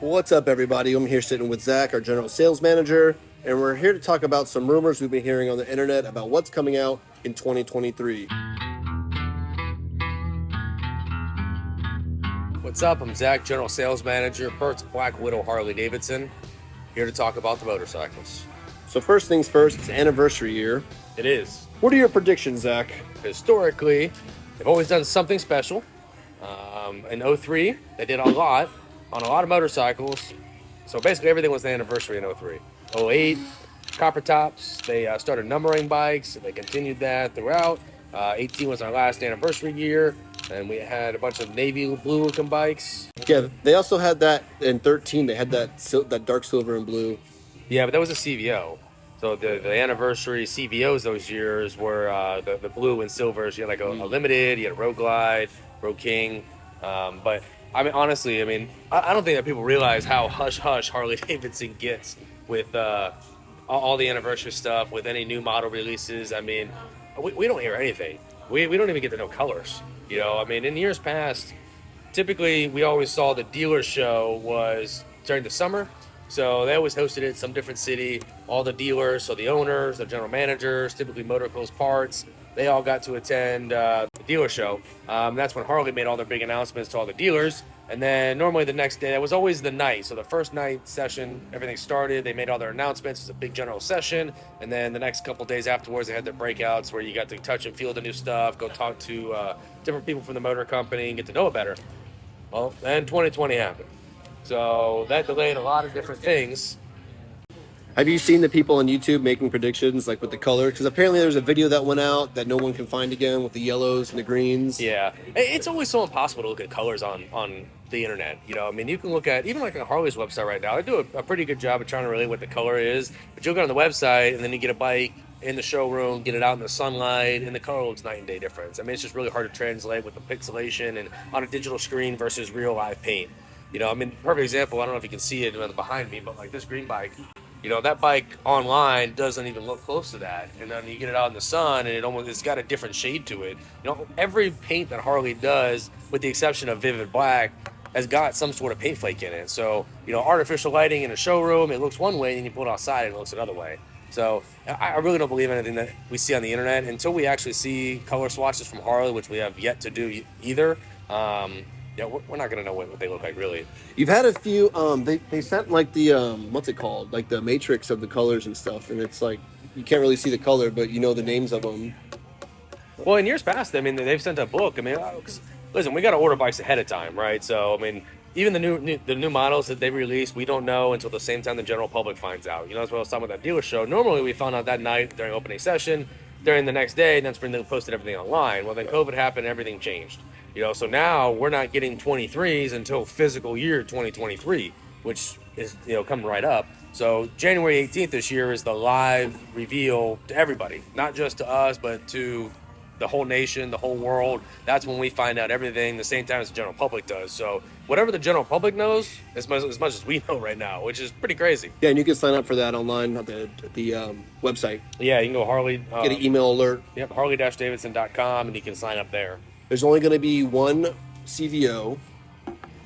What's up, everybody? I'm here sitting with Zak, our General Sales Manager, and we're here to talk about some rumors we've been hearing on the internet about what's coming out in 2023. What's up? I'm Zak, General Sales Manager, Bert's Black Widow Harley-Davidson, here to talk about the motorcycles. So first things first, it's anniversary year. It is. What are your predictions, Zak? Historically, they've always done something special. In 03, they did a lot on a lot of motorcycles. So basically everything was the anniversary in 03. 08, copper tops, they started numbering bikes, and they continued that throughout. 18 was our last anniversary year, and we had a bunch of navy blue looking bikes. Yeah, they also had that in 13. They had that dark silver and blue. Yeah, but that was a CVO. So the anniversary CVOs those years were the blue and silvers. You had like a limited, you had a Road Glide, Road King. But I mean, honestly, I don't think that people realize how hush-hush Harley-Davidson gets with all the anniversary stuff, with any new model releases. I mean, we don't hear anything. We don't even get to know colors. You know, I mean, in years past, typically we always saw the dealer show was during the summer. So they always hosted it in some different city. All the dealers, so the owners, the general managers, typically Motorco's parts, they all got to attend the dealer show. That's when Harley made all their big announcements to all the dealers. And then normally the next day, that was always the night. So the first night session, everything started. They made all their announcements. It was a big general session. And then the next couple days afterwards, they had their breakouts where you got to touch and feel the new stuff, go talk to different people from the motor company and get to know it better. Well, then 2020 happened. So that delayed a lot of different things. Have you seen the people on YouTube making predictions, like with the color? Because apparently there's a video that went out that no one can find again with the yellows and the greens. Yeah, it's always so impossible to look at colors on the internet. You know, I mean, you can look at, even like on Harley's website right now, they do a pretty good job of trying to relate what the color is. But you'll go on the website and then you get a bike in the showroom, get it out in the sunlight, and the color looks night and day difference. I mean, it's just really hard to translate with the pixelation and on a digital screen versus real live paint. You know, I mean, perfect example, I don't know if you can see it behind me, but like this green bike, you know, that bike online doesn't even look close to that. And then you get it out in the sun and it's got a different shade to it. You know, every paint that Harley does, with the exception of Vivid Black, has got some sort of paint flake in it. So, you know, artificial lighting in a showroom, it looks one way, and then you pull it outside and it looks another way. So I really don't believe anything that we see on the internet until we actually see color swatches from Harley, which we have yet to do either. Yeah, we're not gonna know what they look like, really. You've had a few. They sent like the what's it called? Like the matrix of the colors and stuff, and it's like you can't really see the color, but you know the names of them. Well, in years past, I mean, they've sent a book. I mean, listen, we got to order bikes ahead of time, right? So, I mean, even the new models that they release, we don't know until the same time the general public finds out. You know, that's what I was talking about that dealer show. Normally, we found out that night during opening session, during the next day, and that's when they posted everything online. Well, then COVID happened, everything changed. You know, so now we're not getting 23s until physical year 2023, which is, you know, coming right up. So January 18th this year is the live reveal to everybody, not just to us, but to the whole nation, the whole world. That's when we find out everything the same time as the general public does. So whatever the general public knows, as much as we know right now, which is pretty crazy. Yeah, and you can sign up for that online at the website. Yeah, you can go Harley. Get an email alert. Yep, harley-davidson.com, and you can sign up there. There's only going to be one CVO,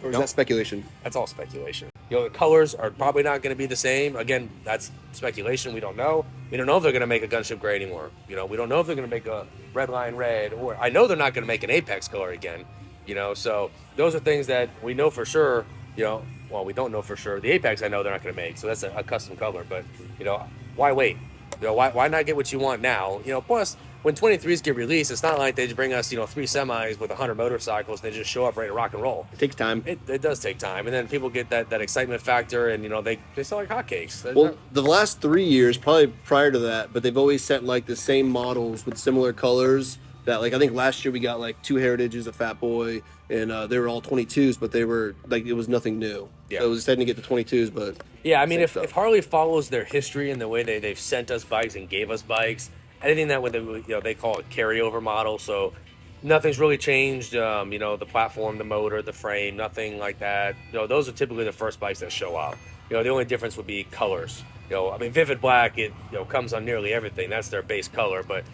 or is that speculation? That's all speculation. You know, the colors are probably not going to be the same. Again, that's speculation. We don't know. We don't know if they're going to make a gunship gray anymore. You know, we don't know if they're going to make a red line red, or I know they're not going to make an apex color again. You know, so those are things that we know for sure. You know, well, we don't know for sure. The apex, I know they're not going to make, so that's a custom color. But you know, why wait? You know, why not get what you want now? You know, plus when 23s get released, it's not like they just bring us, you know, 3 semis with 100 motorcycles and they just show up ready to rock and roll. It takes time. It does take time. And then people get that excitement factor, and, you know, they sell like hotcakes. Well, the last 3 years, probably prior to that, but they've always sent like the same models with similar colors. That, like, I think last year we got like 2 Heritages, a Fat Boy, and they were all 22s, but they were like, it was nothing new. Yeah. So it was exciting to get the 22s, but yeah, I mean, if Harley follows their history and the way they've sent us bikes and gave us bikes, anything that they call it carryover model. So nothing's really changed. You know, the platform, the motor, the frame, nothing like that. You know, those are typically the first bikes that show up. You know, the only difference would be colors. You know, I mean, Vivid Black, it, you know, comes on nearly everything. That's their base color. But,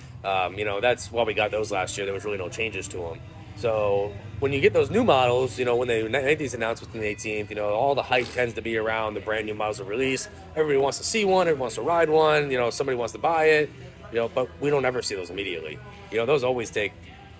you know, that's why we got those last year. There was really no changes to them. So when you get those new models, when they make these announcements on the 18th, all the hype tends to be around the brand new models of release. Everybody wants to see one, everyone wants to ride one, somebody wants to buy it, but we don't ever see those immediately. Those always take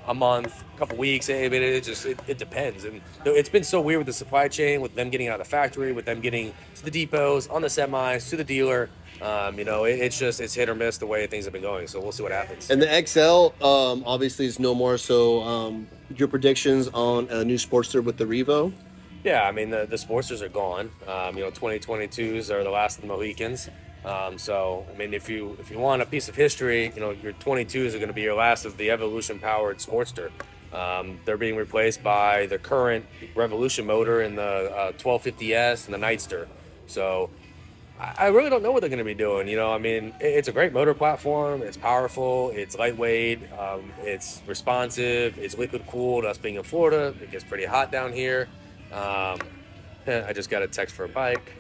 a month, a couple weeks. I mean, it depends. And it's been so weird with the supply chain, with them getting out of the factory, with them getting to the depots, on the semis, to the dealer. It's hit or miss the way things have been going. So we'll see what happens. And the XL obviously is no more. So your predictions on a new Sportster with the Revo? Yeah, I mean the Sportsters are gone. 2022s are the last of the Mohicans. So I mean, if you want a piece of history, your 22s are going to be your last of the Evolution powered Sportster. They're being replaced by the current Revolution motor in the 1250S and the Nightster. So I really don't know what they're going to be doing. I mean, it's a great motor platform. It's powerful. It's lightweight. It's responsive. It's liquid cooled. Us being in Florida, it gets pretty hot down here. I just got a text for a bike.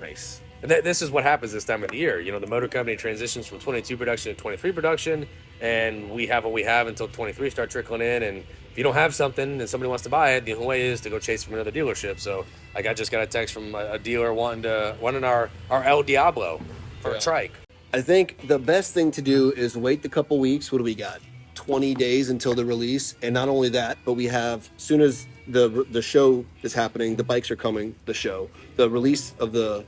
Nice. And this is what happens this time of the year. The motor company transitions from 22 production to 23 production, and we have what we have until 23 start trickling in. And if you don't have something and somebody wants to buy it, the only way is to go chase from another dealership. So, I just got a text from a dealer wanting our El Diablo for a trike. I think the best thing to do is wait the couple weeks. What do we got? 20 days until the release. And not only that, but we have, as soon as the show is happening, the bikes are coming, the show, the release of the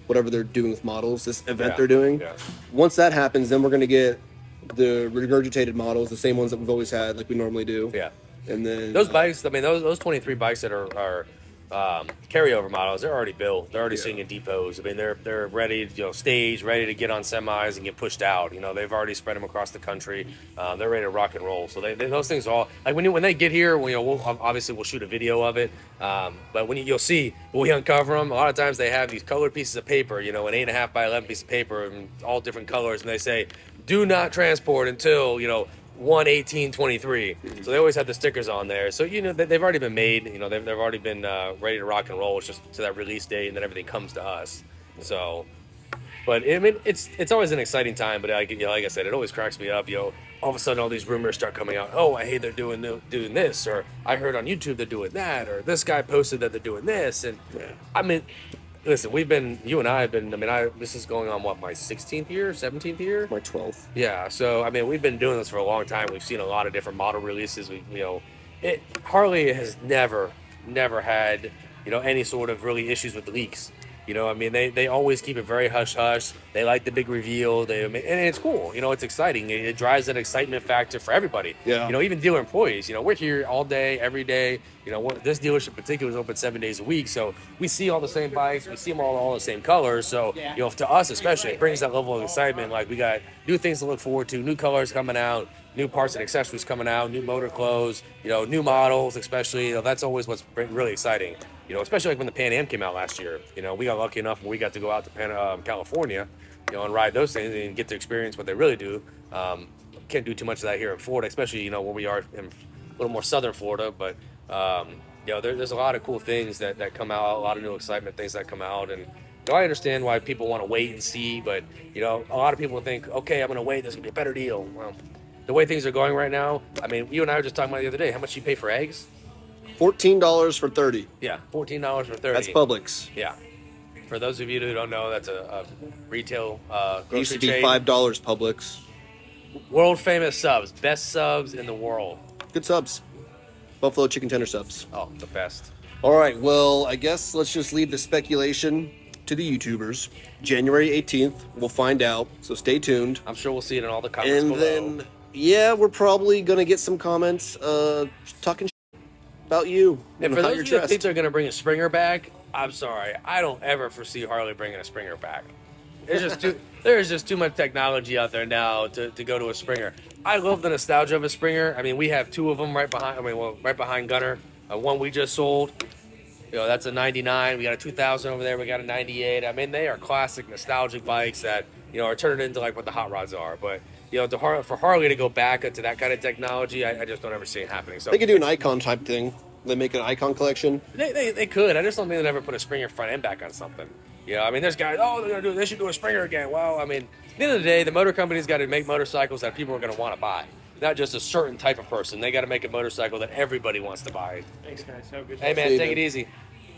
whatever they're doing with models, this event they're doing. Yeah. Once that happens, then we're going to get the regurgitated models, the same ones that we've always had, like we normally do. Yeah. And then those bikes, I mean, those 23 bikes that are carryover models, they're already built. They're already sitting in depots. I mean, they're ready, staged, ready to get on semis and get pushed out. They've already spread them across the country. They're ready to rock and roll. So those things all, like when they get here, we'll shoot a video of it. But you'll see when we uncover them, a lot of times they have these colored pieces of paper, an 8.5 by 11 piece of paper, and all different colors, and they say, "Do not transport until 1/18/23." So they always have the stickers on there. So they've already been made. They've already been ready to rock and roll. It's just to that release date, and then everything comes to us. So, but I mean, it's always an exciting time. But like I said, it always cracks me up. All of a sudden, all these rumors start coming out. Oh, I hate they're doing this, or I heard on YouTube they're doing that, or this guy posted that they're doing this, and I mean. Listen, you and I have been, this is going on, my 16th year, 17th year? My 12th. Yeah, so, we've been doing this for a long time. We've seen a lot of different model releases. Harley has never had, any sort of really issues with leaks. They always keep it very hush-hush. They like the big reveal. And it's cool. It's exciting. It drives that excitement factor for everybody. Yeah. Even dealer employees. We're here all day, every day. This dealership in particular is open 7 days a week. So we see all the same bikes. We see them all the same colors. So, to us especially, it brings that level of excitement. Like, we got new things to look forward to, new colors coming out, new parts and accessories coming out, new motor clothes, new models especially. That's always what's really exciting. Especially like when the Pan Am came out last year. We got lucky enough when we got to go out to California, and ride those things and get to experience what they really do. Can't do too much of that here in Florida, especially, where we are in a little more southern Florida. But, there's a lot of cool things that come out, a lot of new excitement things that come out. And I understand why people want to wait and see, but, a lot of people think, okay, I'm going to wait, there's going to be a better deal. Well, the way things are going right now, you and I were just talking about the other day, how much you pay for eggs? $14 for 30. Yeah, $14 for 30. That's Publix. Yeah. For those of you who don't know, that's a retail grocery chain. It used to be $5 Publix. World famous subs. Best subs in the world. Good subs. Buffalo chicken tender subs. Oh, the best. All right, well, I guess let's just leave the speculation to the YouTubers. January 18th, we'll find out, so stay tuned. I'm sure we'll see it in all the comments below. And then, we're probably going to get some comments talking about you. And for those of you that think they're going to bring a Springer back, I'm sorry. I don't ever foresee Harley bringing a Springer back. There's just too much technology out there now to go to a Springer. I love the nostalgia of a Springer. We have two of them right behind Gunner. One we just sold. That's a 99. We got a 2000 over there. We got a 98. They are classic nostalgic bikes that, are turning into like what the hot rods are. But, for Harley to go back into that kind of technology, I just don't ever see it happening. So they could do an icon type thing. They make an icon collection. They could. I just don't think they'd ever put a Springer front end back on something. There's guys, they should do a Springer again. Well, at the end of the day, the motor company's got to make motorcycles that people are going to want to buy. not just a certain type of person. They got to make a motorcycle that everybody wants to buy. Thanks, guys. Have a good Hey day. man, take it easy.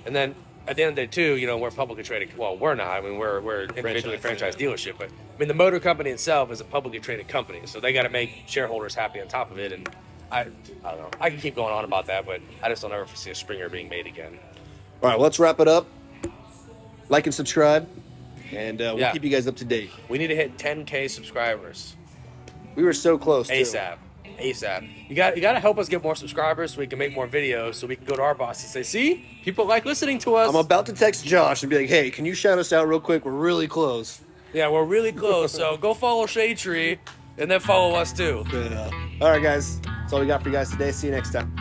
And then at the end of the day too, you know, we're publicly traded. Well, we're not. I mean, we're individually franchised dealership, but I mean, the motor company itself is a publicly traded company, so they got to make shareholders happy on top of it. And I don't know. I can keep going on about that, but I just don't ever see a Springer being made again. All right, well, let's wrap it up. Like and subscribe, and we'll Yeah. keep you guys up to date. We need to hit 10K subscribers We were so close. too. ASAP. You got to help us get more subscribers so we can make more videos, so we can go to our boss and say, see, people like listening to us. I'm about to text Josh and be like, hey, can you shout us out real quick? We're really close. Yeah, we're really close. So go follow Shade Tree and then follow us too. But, all right, guys. That's all we got for you guys today. See you next time.